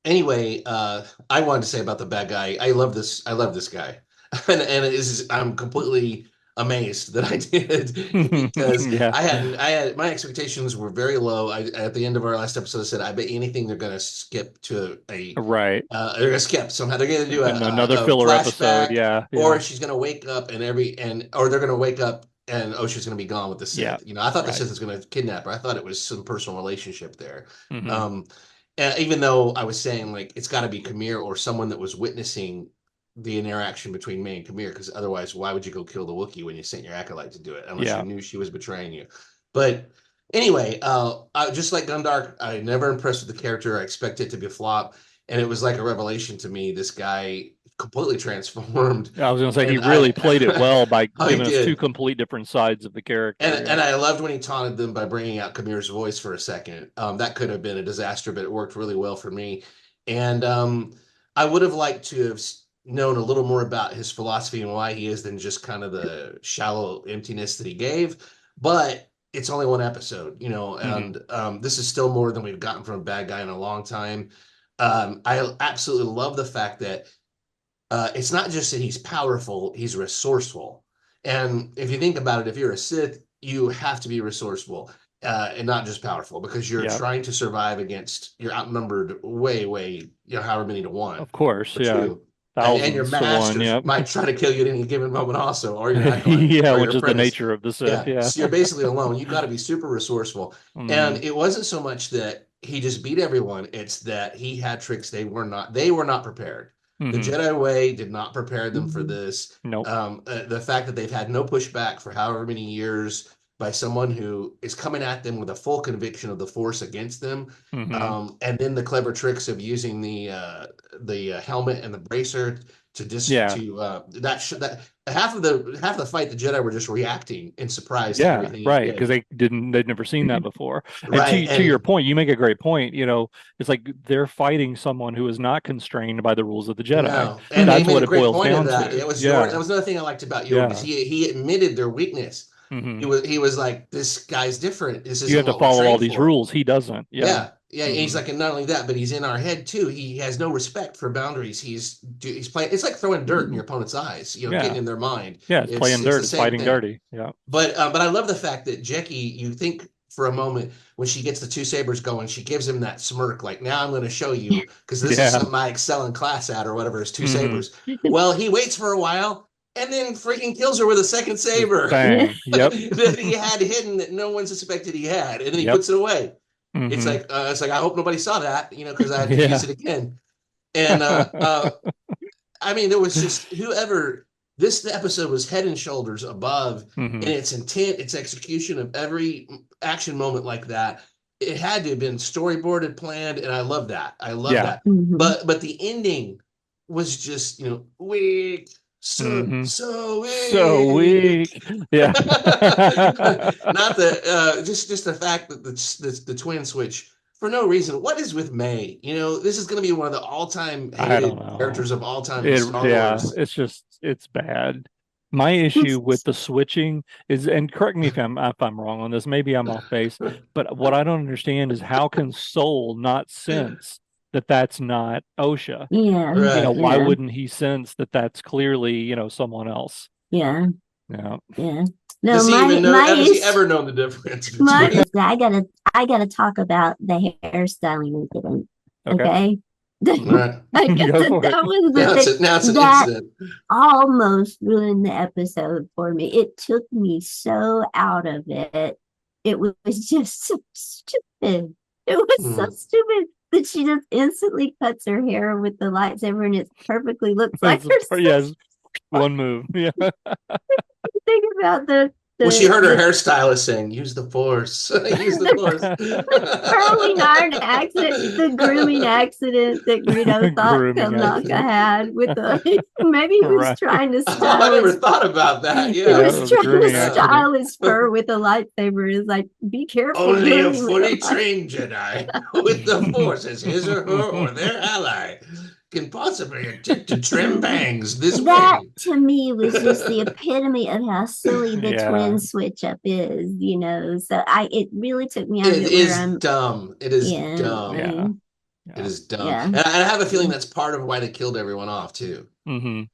[SPEAKER 2] anyway, I wanted to say about the bad guy. I love this guy, and I'm completely amazed that I did because
[SPEAKER 1] Yeah.
[SPEAKER 2] I had my expectations were very low. At the end of our last episode, I said I bet anything they're going to skip to a
[SPEAKER 1] Right.
[SPEAKER 2] they're gonna skip somehow. They're gonna do
[SPEAKER 1] And another
[SPEAKER 2] a
[SPEAKER 1] filler episode.
[SPEAKER 2] flashback,
[SPEAKER 1] Yeah.
[SPEAKER 2] or
[SPEAKER 1] Yeah.
[SPEAKER 2] she's gonna wake up or they're gonna wake up and Osha's gonna be gone with the
[SPEAKER 1] Yeah.
[SPEAKER 2] Sith. I thought the
[SPEAKER 1] Right.
[SPEAKER 2] Sith was gonna kidnap her. I thought it was some personal relationship there.
[SPEAKER 1] Hmm.
[SPEAKER 2] Um, even though I was saying like it's got to be Kamir or someone that was witnessing the interaction between May and Kamir, because otherwise, why would you go kill the Wookiee when you sent your acolyte to do it, unless
[SPEAKER 1] Yeah.
[SPEAKER 2] you knew she was betraying you? But anyway, just like Gundark, I never impressed with the character. I expect it to be a flop, and it was like a revelation to me. This guy completely transformed,
[SPEAKER 1] I was going to say he
[SPEAKER 2] and
[SPEAKER 1] really played it well by
[SPEAKER 2] I
[SPEAKER 1] giving us two
[SPEAKER 2] did.
[SPEAKER 1] complete different sides of the character.
[SPEAKER 2] And I loved when he taunted them by bringing out Kamir's voice for a second. That could have been a disaster, but it worked really well for me. And I would have liked to have known a little more about his philosophy and why he is than just kind of the shallow emptiness that he gave. But it's only one episode, and this is still more than we've gotten from a bad guy in a long time. I absolutely love the fact that it's not just that he's powerful, he's resourceful. And if you think about it, if you're a Sith, you have to be resourceful and not just powerful, because you're
[SPEAKER 1] Yeah.
[SPEAKER 2] trying to survive against, you're outnumbered way, however many to one
[SPEAKER 1] Of course,
[SPEAKER 2] or
[SPEAKER 1] yeah.
[SPEAKER 2] two. And your
[SPEAKER 1] Thousands to one,
[SPEAKER 2] masters
[SPEAKER 1] yep.
[SPEAKER 2] might try to kill you at any given moment also, or your acolyte,
[SPEAKER 1] Yeah,
[SPEAKER 2] or
[SPEAKER 1] which
[SPEAKER 2] your
[SPEAKER 1] is the
[SPEAKER 2] apprentice.
[SPEAKER 1] nature of the Sith, yeah.
[SPEAKER 2] So you're basically alone. You got to be super resourceful. And it wasn't so much that he just beat everyone, it's that he had tricks they were not prepared. The Jedi way did not prepare them for this.
[SPEAKER 1] Nope.
[SPEAKER 2] The fact that they've had no pushback for however many years by someone who is coming at them with a full conviction of the Force against them, and then the clever tricks of using the helmet and the bracer to that half of the fight, the Jedi were just reacting in surprise to everything.
[SPEAKER 1] Right, because they'd never seen that before.
[SPEAKER 2] Right,
[SPEAKER 1] and to your point, you make a great point. It's like they're fighting someone who is not constrained by the rules of the Jedi.
[SPEAKER 2] No. And
[SPEAKER 1] that's
[SPEAKER 2] they made
[SPEAKER 1] what
[SPEAKER 2] a
[SPEAKER 1] it
[SPEAKER 2] great
[SPEAKER 1] boils
[SPEAKER 2] point
[SPEAKER 1] down
[SPEAKER 2] of that.
[SPEAKER 1] to.
[SPEAKER 2] That was another thing I liked about Yoda, because he admitted their weakness. He was like, this guy's different. This isn't
[SPEAKER 1] you have to
[SPEAKER 2] what we're
[SPEAKER 1] follow all
[SPEAKER 2] trained
[SPEAKER 1] these
[SPEAKER 2] for.
[SPEAKER 1] rules. He doesn't.
[SPEAKER 2] Yeah. He's like, and not only that, but he's in our head too. He has no respect for boundaries. He's playing. It's like throwing dirt in your opponent's eyes. Getting in their mind.
[SPEAKER 1] Yeah, it's playing dirt. It's fighting
[SPEAKER 2] thing.
[SPEAKER 1] dirty. Yeah.
[SPEAKER 2] But I love the fact that Jecki, you think for a moment when she gets the two sabers going, she gives him that smirk, like, now I'm going to show you, because this is something I excel in class at, or whatever, is two sabers. Well, he waits for a while and then freaking kills her with a second saber.
[SPEAKER 1] Bang. Yep.
[SPEAKER 2] That he had hidden, that no one suspected he had, and then he puts it away. It's like I hope nobody saw that, because I had to use it again. And I mean, there was just whoever. This episode was head and shoulders above in its intent, its execution of every action moment like that. It had to have been storyboarded, planned, and I love that. I love that. But the ending was just weak. So weak.
[SPEAKER 1] Yeah.
[SPEAKER 2] Not the just the fact that the twin switch for no reason. What is with May? This is going to be one of the all-time hated characters of all time in Star Wars.
[SPEAKER 1] It's bad. My issue with the switching is, and correct me if I'm wrong on this, maybe I'm off base, but what I don't understand is how can Soul not sense that that's not Osha?
[SPEAKER 3] Yeah. Right.
[SPEAKER 1] Why wouldn't he sense that that's clearly, someone else?
[SPEAKER 3] Yeah.
[SPEAKER 1] Yeah.
[SPEAKER 3] Yeah.
[SPEAKER 2] No, has he ever known the difference between?
[SPEAKER 3] I gotta talk about the hairstyling incident. Okay.
[SPEAKER 2] Right.
[SPEAKER 3] I guess that was the thing that almost ruined the episode for me. It took me so out of it. It was just so stupid. It was so stupid that she just instantly cuts her hair with the lightsaber, and it perfectly looks like her.
[SPEAKER 1] Yes, one move. Yeah.
[SPEAKER 3] Think about the
[SPEAKER 2] well, she heard her hairstylist saying, "Use the Force, use the Force."
[SPEAKER 3] Curling iron accident, the grooming accident that Greedo thought Kamnaka had with the maybe he was trying to style.
[SPEAKER 2] I never thought about that. Yeah,
[SPEAKER 3] he was trying to style his fur with a lightsaber. It's like, be careful.
[SPEAKER 2] Only a fully trained Jedi with the Force as his or her or their ally can possibly attempt to trim bangs this
[SPEAKER 3] that
[SPEAKER 2] way.
[SPEAKER 3] To me was just the epitome of how silly the twin switch up is, so it really took me out of it.
[SPEAKER 2] It is dumb. It is dumb.
[SPEAKER 1] Yeah.
[SPEAKER 2] It is dumb. And I have a feeling that's part of why they killed everyone off too.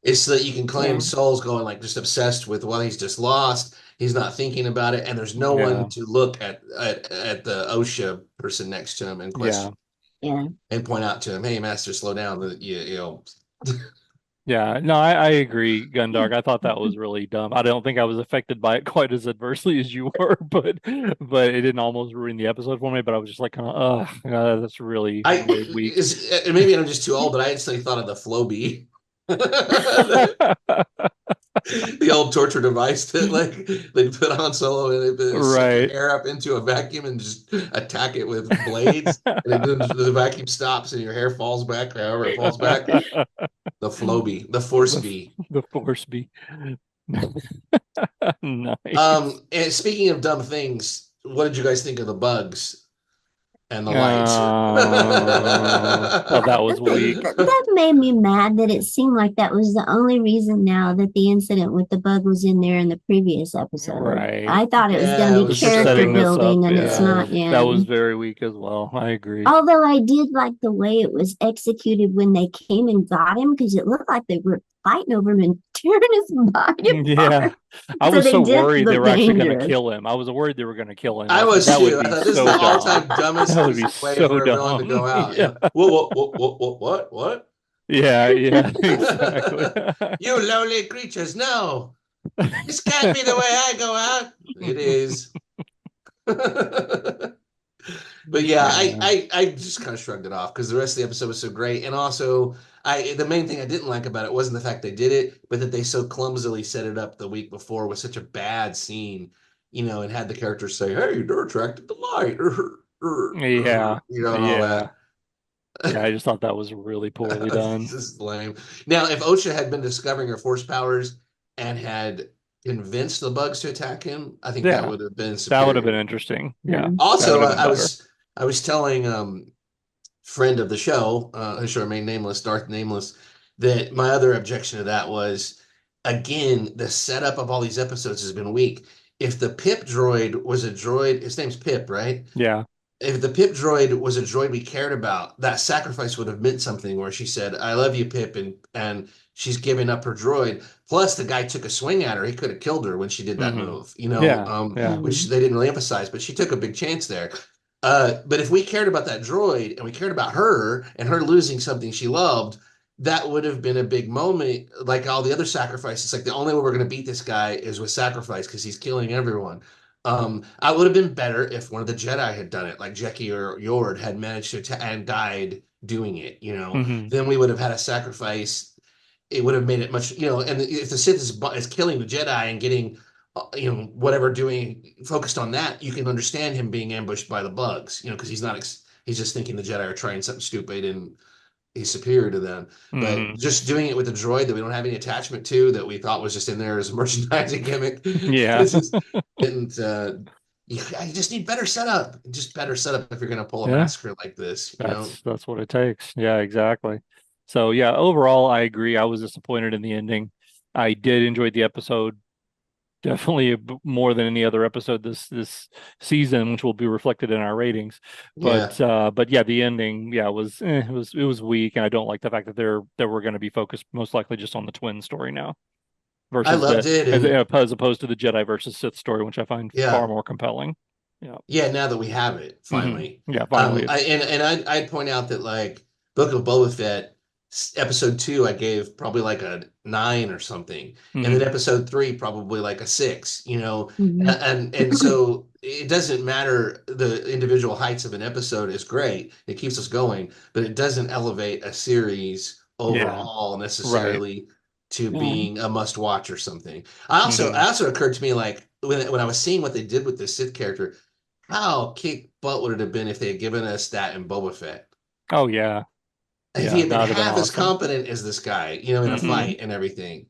[SPEAKER 2] It's so that you can claim Soul's going like just obsessed with, well, he's just lost, he's not thinking about it, and there's no one to look at the Osha person next to him and question. And point out to him, hey, Master, slow down.
[SPEAKER 1] Yeah, no, I agree, Gundark. I thought that was really dumb. I don't think I was affected by it quite as adversely as you were, but it didn't almost ruin the episode for me. But I was just like, kind of, that's really weak.
[SPEAKER 2] Maybe I'm just too old, but I instantly thought of the Floby. The old torture device that like they put on Solo and they suck your
[SPEAKER 1] Right.
[SPEAKER 2] hair up into a vacuum and just attack it with blades, and then the vacuum stops and your hair falls back, however it falls back. The Floby, the Force
[SPEAKER 1] The
[SPEAKER 2] B.
[SPEAKER 1] the force be nice.
[SPEAKER 2] And speaking of dumb things, what did you guys think of the bugs and the lights?
[SPEAKER 1] Oh, that was weak.
[SPEAKER 3] That made me mad that it seemed like that was the only reason now that the incident with the bug was in there in the previous episode.
[SPEAKER 1] Right.
[SPEAKER 3] I thought it was going
[SPEAKER 2] Yeah,
[SPEAKER 3] to
[SPEAKER 2] it
[SPEAKER 3] be
[SPEAKER 2] was
[SPEAKER 1] For
[SPEAKER 3] character
[SPEAKER 1] setting
[SPEAKER 2] so
[SPEAKER 1] this up,
[SPEAKER 3] building, and it's
[SPEAKER 1] yeah.
[SPEAKER 2] yeah.
[SPEAKER 3] not
[SPEAKER 1] That was
[SPEAKER 3] in.
[SPEAKER 1] very weak as well. I agree.
[SPEAKER 3] Although I did like the way it was executed when they came and got him, because it looked like they were fighting over him and tearing his body
[SPEAKER 1] Yeah.
[SPEAKER 3] apart.
[SPEAKER 1] I
[SPEAKER 3] So
[SPEAKER 1] was
[SPEAKER 3] they
[SPEAKER 1] so
[SPEAKER 3] did
[SPEAKER 1] worried they
[SPEAKER 3] look
[SPEAKER 1] were actually going to
[SPEAKER 3] dangerous.
[SPEAKER 1] kill him. I was worried they were going to kill him.
[SPEAKER 2] I
[SPEAKER 1] I said
[SPEAKER 2] was
[SPEAKER 1] that would
[SPEAKER 2] too. I
[SPEAKER 1] be
[SPEAKER 2] thought this is
[SPEAKER 1] so
[SPEAKER 2] the
[SPEAKER 1] dumb.
[SPEAKER 2] all-time dumbest
[SPEAKER 1] That would be
[SPEAKER 2] way
[SPEAKER 1] so
[SPEAKER 2] for a villain to
[SPEAKER 1] dumb.
[SPEAKER 2] go out.
[SPEAKER 1] Yeah.
[SPEAKER 2] Yeah. What?
[SPEAKER 1] Yeah, yeah, exactly.
[SPEAKER 2] You lowly creatures, no. This can't be the way I go out. It is. But yeah,
[SPEAKER 1] Yeah.
[SPEAKER 2] I just kind of shrugged it off because the rest of the episode was so great. And also the main thing I didn't like about it wasn't the fact they did it, but that they so clumsily set it up the week before with such a bad scene, and had the characters say, "Hey, they're attracted to light,"
[SPEAKER 1] Yeah.
[SPEAKER 2] and all
[SPEAKER 1] Yeah.
[SPEAKER 2] that.
[SPEAKER 1] Yeah, I just thought that was really poorly
[SPEAKER 2] It's
[SPEAKER 1] done.
[SPEAKER 2] just lame. Now, if OSHA had been discovering her force powers and had convinced the bugs to attack him, I think that
[SPEAKER 1] Yeah,
[SPEAKER 2] would have been
[SPEAKER 1] that would have been
[SPEAKER 2] superior.
[SPEAKER 1] interesting.
[SPEAKER 3] Yeah.
[SPEAKER 1] Yeah, that
[SPEAKER 2] Also,
[SPEAKER 1] would have been better.
[SPEAKER 2] I was telling friend of the show, who shall remain nameless, Darth Nameless, that my other objection to that was, again, the setup of all these episodes has been weak. If the Pip droid was a droid, his name's Pip, right?
[SPEAKER 1] Yeah.
[SPEAKER 2] If the Pip droid was a droid we cared about, that sacrifice would have meant something. Where she said, "I love you, Pip," and she's giving up her droid. Plus, the guy took a swing at her. He could have killed her when she did that
[SPEAKER 1] Hmm.
[SPEAKER 2] move.
[SPEAKER 1] Yeah. Yeah.
[SPEAKER 2] Which they didn't really emphasize, but she took a big chance there. But if we cared about that droid and we cared about her and her losing something she loved, that would have been a big moment. Like all the other sacrifices, like the only way we're going to beat this guy is with sacrifice because he's killing everyone. I would have been better if one of the Jedi had done it, like Jecki or Yord had managed to and died doing it.
[SPEAKER 1] Hmm.
[SPEAKER 2] Then we would have had a sacrifice. It would have made it much, and if the Sith is killing the Jedi and getting, whatever doing focused on that, you can understand him being ambushed by the bugs, because he's just thinking the Jedi are trying something stupid and he's superior to them. But
[SPEAKER 1] Hmm.
[SPEAKER 2] just doing it with a droid that we don't have any attachment to, that we thought was just in there as a merchandising gimmick,
[SPEAKER 1] Yeah.
[SPEAKER 2] it's just didn't. You just need better setup. Just better setup if you're going to pull a
[SPEAKER 1] Yeah.
[SPEAKER 2] massacre like this.
[SPEAKER 1] That's what it takes. Yeah, exactly. So yeah, overall, I agree. I was disappointed in the ending. I did enjoy the episode. Definitely more than any other episode this season, which will be reflected in our ratings.
[SPEAKER 2] Yeah,
[SPEAKER 1] But yeah, the ending, yeah, it was weak, and I don't like the fact that we're going to be focused most likely just on the twin story now
[SPEAKER 2] I
[SPEAKER 1] versus
[SPEAKER 2] loved it, and
[SPEAKER 1] as opposed to the Jedi versus Sith story, which I find far
[SPEAKER 2] yeah,
[SPEAKER 1] more compelling. Yeah.
[SPEAKER 2] yeah. Now that we have it, finally,
[SPEAKER 1] Yeah, finally
[SPEAKER 2] I
[SPEAKER 1] it's
[SPEAKER 2] and I'd point out that like Book of Boba Fett episode 2, I gave probably like a 9 or something, and then
[SPEAKER 1] hmm
[SPEAKER 2] episode 3 probably like a 6.
[SPEAKER 3] Mhm.
[SPEAKER 2] And so it doesn't matter. The individual heights of an episode is great. It keeps us going, but it doesn't elevate a series
[SPEAKER 1] yeah,
[SPEAKER 2] overall
[SPEAKER 1] right.
[SPEAKER 2] necessarily to
[SPEAKER 3] Yeah.
[SPEAKER 2] being a must watch or something. I
[SPEAKER 1] hmm
[SPEAKER 2] also occurred to me like when I was seeing what they did with this Sith character, how kick butt would it have been if they had given us that in Boba Fett?
[SPEAKER 1] Oh yeah.
[SPEAKER 2] If he
[SPEAKER 1] Yeah,
[SPEAKER 2] had been
[SPEAKER 1] that would have been
[SPEAKER 2] half as
[SPEAKER 1] awesome.
[SPEAKER 2] competent as this guy, in a
[SPEAKER 1] Hmm
[SPEAKER 2] fight and everything.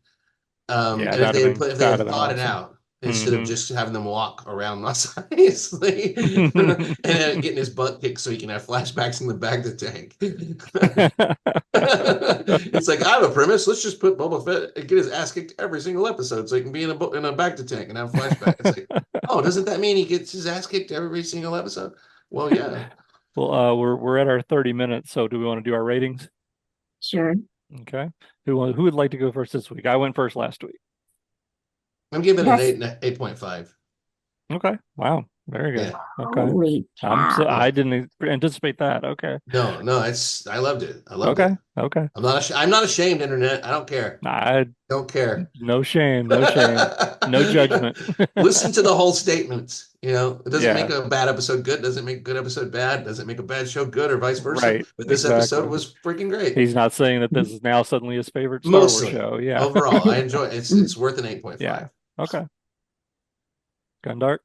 [SPEAKER 1] Yeah,
[SPEAKER 2] And if they
[SPEAKER 1] that'd
[SPEAKER 2] had
[SPEAKER 1] have been
[SPEAKER 2] thought it
[SPEAKER 1] awesome.
[SPEAKER 2] out instead of
[SPEAKER 1] Hmm
[SPEAKER 2] just having them walk around Mos Eisley and then getting his butt kicked so he can have flashbacks in the back of the tank. It's like, I have a premise. Let's just put Boba Fett and get his ass kicked every single episode so he can be in a back to tank and have a flashback. It's like, oh, doesn't that mean he gets his ass kicked every single episode? Well, yeah.
[SPEAKER 1] Well, we're at our 30 minutes, so do we want to do our ratings?
[SPEAKER 3] Sure.
[SPEAKER 1] Okay. Who would like to go first this week? I went first last week.
[SPEAKER 2] I'm giving it
[SPEAKER 3] That's
[SPEAKER 2] an 8.5.
[SPEAKER 1] Okay. Wow. Very good.
[SPEAKER 2] Yeah.
[SPEAKER 1] Okay.
[SPEAKER 3] Holy
[SPEAKER 2] Yeah.
[SPEAKER 1] I didn't anticipate that. Okay.
[SPEAKER 2] No, I loved it. I loved
[SPEAKER 1] Okay.
[SPEAKER 2] it.
[SPEAKER 1] Okay.
[SPEAKER 2] I'm not ashamed, internet. I don't care.
[SPEAKER 1] I
[SPEAKER 2] Don't care.
[SPEAKER 1] No shame, no shame, no judgment.
[SPEAKER 2] Listen to the whole statements. It doesn't make
[SPEAKER 1] Yeah,
[SPEAKER 2] a bad episode good, doesn't make a good episode bad, doesn't make a bad show good, or vice versa.
[SPEAKER 1] right.
[SPEAKER 2] But this episode
[SPEAKER 1] Exactly.
[SPEAKER 2] was freaking great.
[SPEAKER 1] He's not saying that this is now suddenly his favorite Star Wars
[SPEAKER 2] Mostly.
[SPEAKER 1] show. Yeah.
[SPEAKER 2] Overall, I enjoy it. It's worth an 8.5.
[SPEAKER 1] Yeah. Okay. Gundark.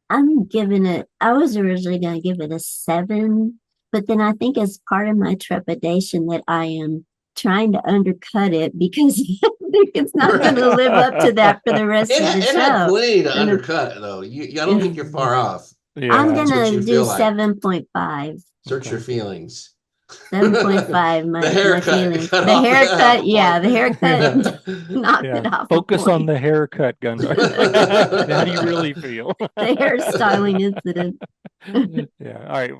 [SPEAKER 3] I'm giving it, I was originally going to give it a 7, but then I think as part of my trepidation that I am trying to undercut it because I think it's not going to live up to that for the rest of the
[SPEAKER 2] It had
[SPEAKER 3] show.
[SPEAKER 2] plenty to undercut, though. I don't think you're far off.
[SPEAKER 3] I'm
[SPEAKER 1] Yeah.
[SPEAKER 3] going
[SPEAKER 2] That's what
[SPEAKER 3] to
[SPEAKER 2] you
[SPEAKER 3] do
[SPEAKER 2] feel like.
[SPEAKER 3] 7.5.
[SPEAKER 2] Search your feelings.
[SPEAKER 3] 7.5,
[SPEAKER 2] The
[SPEAKER 3] my
[SPEAKER 2] haircut
[SPEAKER 3] feelings.
[SPEAKER 2] cut
[SPEAKER 3] The
[SPEAKER 2] off
[SPEAKER 3] haircut, yeah, the haircut
[SPEAKER 1] Yeah.
[SPEAKER 3] knocked
[SPEAKER 1] Yeah.
[SPEAKER 3] it off a
[SPEAKER 1] Focus on
[SPEAKER 3] point.
[SPEAKER 1] the haircut, Gundark. How do you really feel?
[SPEAKER 3] The hairstyling incident.
[SPEAKER 1] Yeah. All right.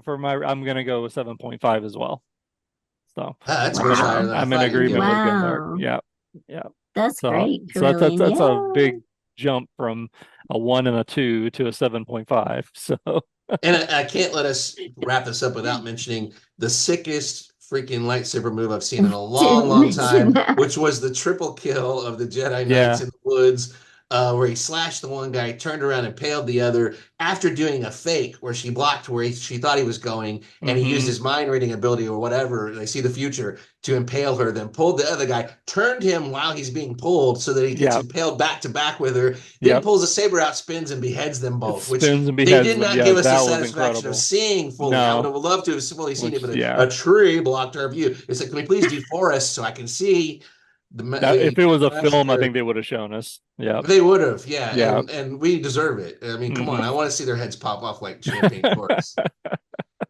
[SPEAKER 1] I'm gonna go with 7.5 as well. So
[SPEAKER 2] That's much
[SPEAKER 3] Wow.
[SPEAKER 2] higher than I
[SPEAKER 1] I'm in
[SPEAKER 2] thought you'd give
[SPEAKER 1] agreement
[SPEAKER 2] it.
[SPEAKER 1] with Gundark.
[SPEAKER 3] Wow.
[SPEAKER 1] Yeah. Yeah.
[SPEAKER 3] That's
[SPEAKER 1] So
[SPEAKER 3] great,
[SPEAKER 1] so
[SPEAKER 3] Corellian.
[SPEAKER 1] that's a
[SPEAKER 3] Yeah.
[SPEAKER 1] big jump from a 1 and a 2 to a 7.5. So
[SPEAKER 2] And I can't let us wrap this up without mentioning the sickest freaking lightsaber move I've seen in a long,
[SPEAKER 3] Didn't
[SPEAKER 2] long
[SPEAKER 3] mention
[SPEAKER 2] time,
[SPEAKER 3] that.
[SPEAKER 2] which was the triple kill of the Jedi Knights
[SPEAKER 1] yeah.
[SPEAKER 2] in the woods, where he slashed the one guy, turned around and impaled the other after doing a fake where she blocked where she thought he was going, and he used
[SPEAKER 1] Hmm.
[SPEAKER 2] his mind reading ability or whatever, they see the future, to impale her, then pulled the other guy, turned him while he's being pulled so that he gets
[SPEAKER 1] Yeah.
[SPEAKER 2] impaled back to back with her, then
[SPEAKER 1] Yep.
[SPEAKER 2] pulls a saber out, spins, and beheads them
[SPEAKER 1] It
[SPEAKER 2] both, which
[SPEAKER 1] spins and
[SPEAKER 2] they
[SPEAKER 1] beheads
[SPEAKER 2] did
[SPEAKER 1] them.
[SPEAKER 2] not
[SPEAKER 1] Yeah,
[SPEAKER 2] give us the
[SPEAKER 1] that was
[SPEAKER 2] satisfaction of
[SPEAKER 1] incredible.
[SPEAKER 2] seeing fully. I would
[SPEAKER 1] No.
[SPEAKER 2] have loved to have fully seen it,
[SPEAKER 1] Which
[SPEAKER 2] but
[SPEAKER 1] yeah.
[SPEAKER 2] a tree blocked our view. It's like, can we please deforest so I can see
[SPEAKER 1] That, if it was a film, I
[SPEAKER 2] master?
[SPEAKER 1] think they would have shown us. Yep.
[SPEAKER 2] They would have, yeah,
[SPEAKER 1] Yeah.
[SPEAKER 2] and we deserve it. I mean, come on, I
[SPEAKER 1] Hmm.
[SPEAKER 2] want to see their heads pop off like champagne corks.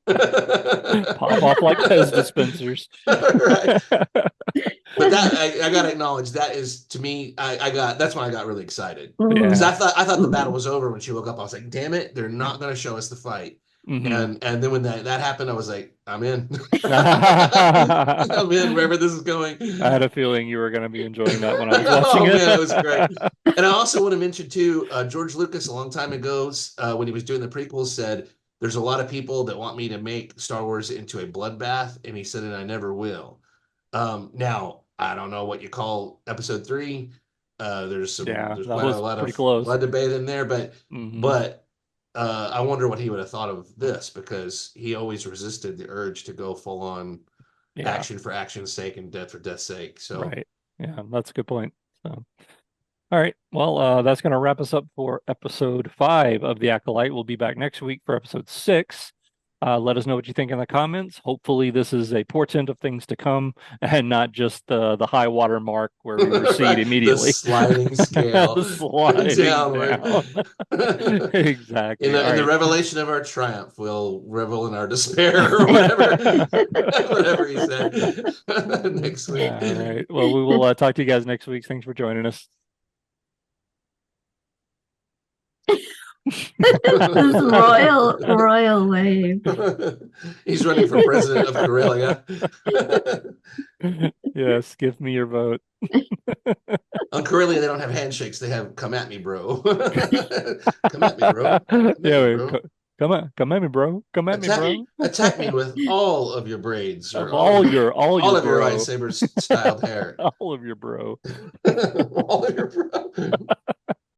[SPEAKER 1] Pop off like Pez dispensers.
[SPEAKER 2] Right. But that I gotta acknowledge that is, to me, that's when I got really excited, because
[SPEAKER 1] Yeah.
[SPEAKER 2] I thought the battle was over when she woke up. I was like, damn it, they're not gonna show us the fight.
[SPEAKER 1] Hmm.
[SPEAKER 2] And then when that happened, I was like, I'm in. I'm in
[SPEAKER 1] I
[SPEAKER 2] wherever this is going.
[SPEAKER 1] had a feeling you were going to be enjoying that when I was watching
[SPEAKER 2] Oh
[SPEAKER 1] it.
[SPEAKER 2] man, it was great. And I also want to mention too, George Lucas a long time ago, when he was doing the prequels, said there's a lot of people that want me to make Star Wars into a bloodbath, and he said, and I never will. Now I don't know what you call Episode 3. There's
[SPEAKER 1] Yeah, that
[SPEAKER 2] quite a
[SPEAKER 1] was
[SPEAKER 2] lot
[SPEAKER 1] pretty
[SPEAKER 2] of
[SPEAKER 1] close.
[SPEAKER 2] blood debate in there, but
[SPEAKER 1] Hmm.
[SPEAKER 2] but I wonder what he would have thought of this, because he always resisted the urge to go full on
[SPEAKER 1] Yeah,
[SPEAKER 2] action for action's sake and death for death's sake. So
[SPEAKER 1] right. Yeah, that's a good point. So, all right. Well, that's going to wrap us up for episode 5 of The Acolyte. We'll be back next week for episode 6. Let us know what you think in the comments. Hopefully, this is a portent of things to come and not just the high water mark where we recede
[SPEAKER 2] right, the
[SPEAKER 1] immediately.
[SPEAKER 2] sliding scale
[SPEAKER 1] The sliding
[SPEAKER 2] downward.
[SPEAKER 1] down. Exactly. All
[SPEAKER 2] In the
[SPEAKER 1] right.
[SPEAKER 2] revelation of our triumph, we'll revel in our despair, or whatever, whatever he said next
[SPEAKER 1] All
[SPEAKER 2] week.
[SPEAKER 1] right. Well, we will talk to you guys next week. Thanks for joining us.
[SPEAKER 3] This royal wave.
[SPEAKER 2] He's running for president of Corellia.
[SPEAKER 1] Yes, give me your vote.
[SPEAKER 2] On Corellia, they don't have handshakes; they have "come at me, bro." Come at me, bro. Come at
[SPEAKER 1] Yeah,
[SPEAKER 2] me, bro.
[SPEAKER 1] come at me, bro. Come at me, bro.
[SPEAKER 2] Attack me with all of your braids, or
[SPEAKER 1] Of all your
[SPEAKER 2] all of your
[SPEAKER 1] bro.
[SPEAKER 2] lightsaber styled hair.
[SPEAKER 1] All of your bro.
[SPEAKER 2] All of your bro.